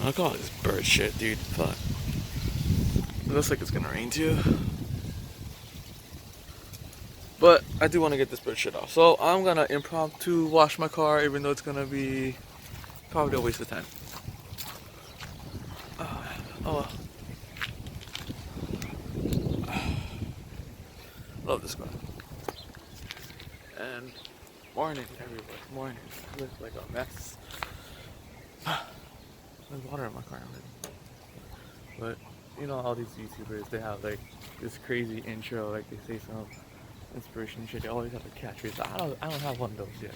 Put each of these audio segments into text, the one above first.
Look at all this bird shit, dude. Fuck. It looks like it's gonna rain too. But I do want to get this bird shit off. So I'm gonna impromptu wash my car, even though it's gonna be probably a waste of time. Oh. Love this car. And morning, everybody. Morning. It looks like a mess. There's water in my car already. But you know, all these YouTubers, they have like this crazy intro, like they say some inspiration shit. They always have a catchphrase. I don't have one of those yet.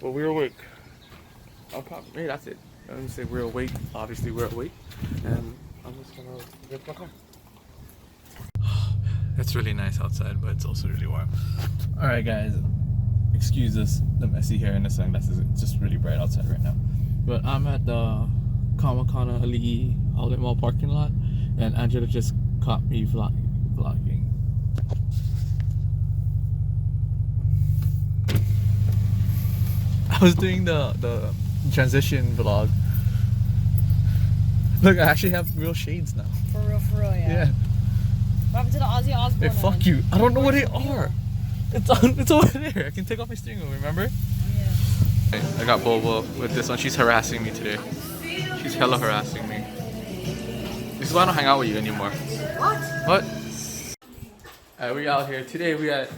But we're awake. Maybe that's it. I'm gonna say we're awake. Obviously, we're awake, and I'm just gonna get my car. It's really nice outside, but it's also really warm. All right, guys. Excuse us, the messy hair and the sunglasses. It's just really bright outside right now. But I'm at the Kamakana Ali Outlet Mall parking lot, and Angela just caught me vlogging. I was doing the transition vlog. Look, I actually have real shades now. For real, yeah. Yeah. What happened to the Ozzy Osbourne? Hey, fuck you. I don't know what they are. It's over there. I can take off my steering wheel, remember? Yeah. I got Bobo with this one. She's harassing me today. She's hella harassing me. This is why I don't hang out with you anymore. What? Alright, we out here. Today where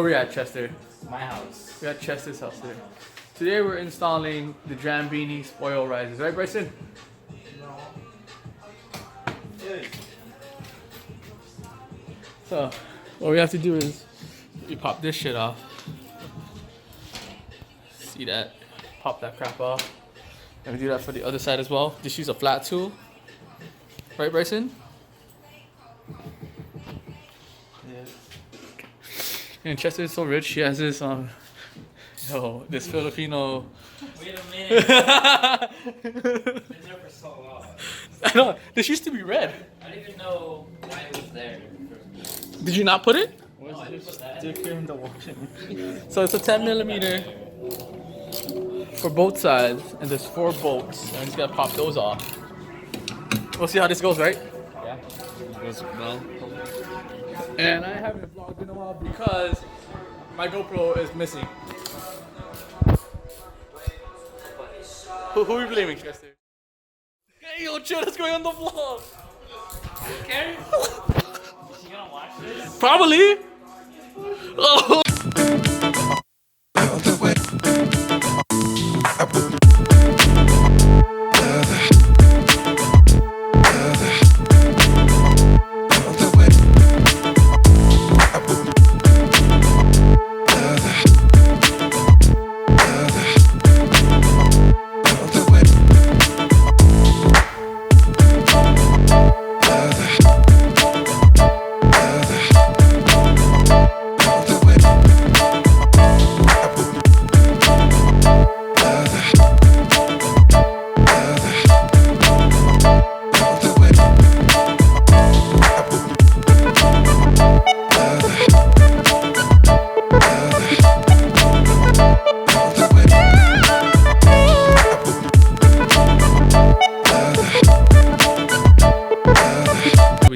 we at, Chester? My house. We at Chester's house today. Today we're installing the Drambeenie Spoiler risers. Right, Bryson? So, what we have to do is we pop this shit off. See that? Pop that crap off. And we do that for the other side as well. Just use a flat tool. Right, Bryson? Yeah. And Chester is so rich, he has this this Filipino. Wait a minute. Been there for so long. I know, this used to be red. I didn't even know why it was there. Did you not put it? No, I didn't put that. In the washing. So it's a 10mm for both sides, and there's 4 bolts. And I just gotta pop those off. We'll see how this goes, right? Yeah. It goes well. And I haven't vlogged in a while because my GoPro is missing. Who are we blaming, Chester? Hey, yo, chill, that's going on the vlog. Okay. You gonna watch this? Probably. Oh.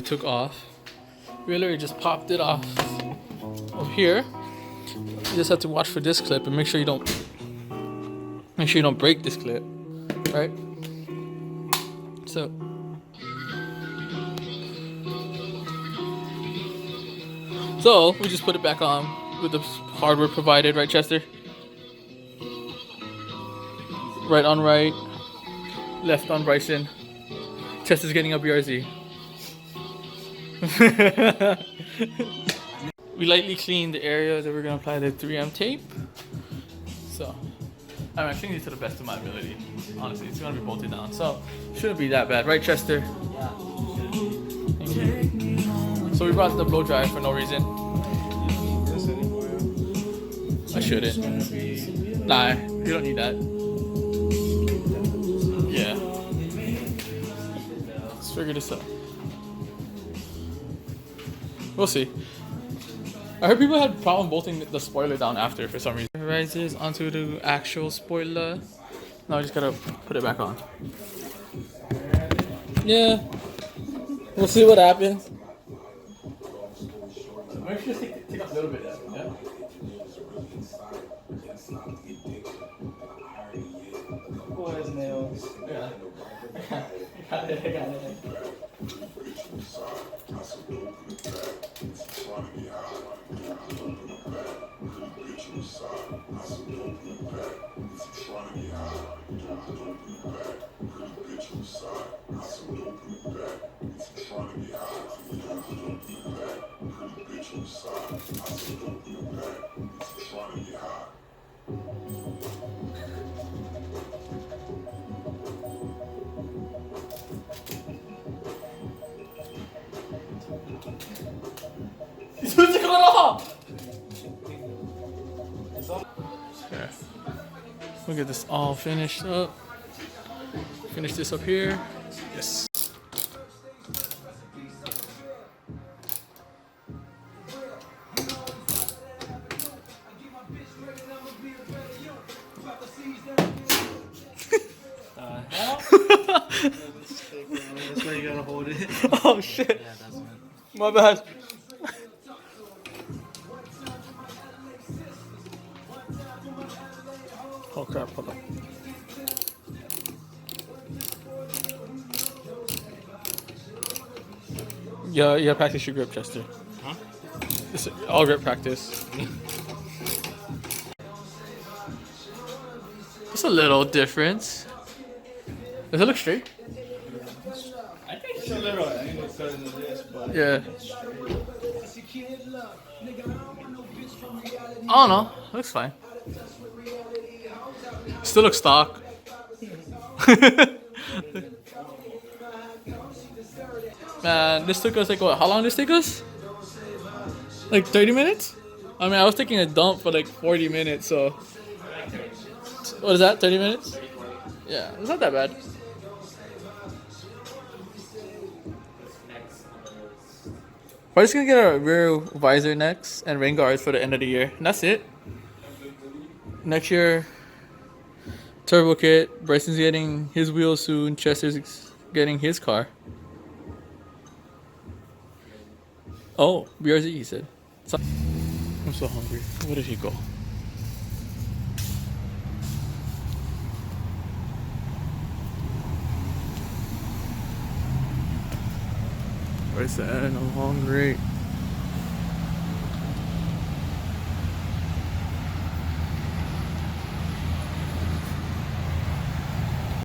Took off. We literally just popped it off of here. You just have to watch for this clip and make sure you don't break this clip, right? So we just put it back on with the hardware provided, right, Chester? Right on right, left on Bryson. Chester's getting a BRZ. We lightly cleaned the area that we're gonna apply the 3M tape. So I'm cleaning it to the best of my ability. Honestly, it's gonna be bolted down, so shouldn't be that bad, right, Chester? Yeah. Thank you. So we brought the blow dryer for no reason. I shouldn't. Nah, you don't need that. Yeah. Let's figure this out. We'll see. I heard people had problem bolting the spoiler down after for some reason. Rises onto the actual spoiler. No, I just gotta put it back on. Yeah. We'll see what happens. Maybe just take off a little bit. Yeah. Cool as nails. Yeah. I got it. Okay. We'll get this all finished up. Finish this up here. Yes. That's why you gotta hold it. Oh shit. Yeah, that's it. My bad. Oh crap, hold on. Yeah, practice your grip, Chester. Huh? It's all grip practice. It's a little difference. Does it look straight? I think it's a little angle because of this, but Yeah. I don't know. Looks fine. Still looks stock. Man, this took us like what? How long did this take us? Like 30 minutes? I mean, I was taking a dump for like 40 minutes, so. What is that? 30 minutes? Yeah, it's not that bad. We're just gonna get a rear visor next and rain guards for the end of the year, and that's it. Next year, turbo kit. Bryson's getting his wheels soon. Chester's getting his car. Oh, BRZ, he said. I'm so hungry. Where did he go? Bryson, I'm hungry.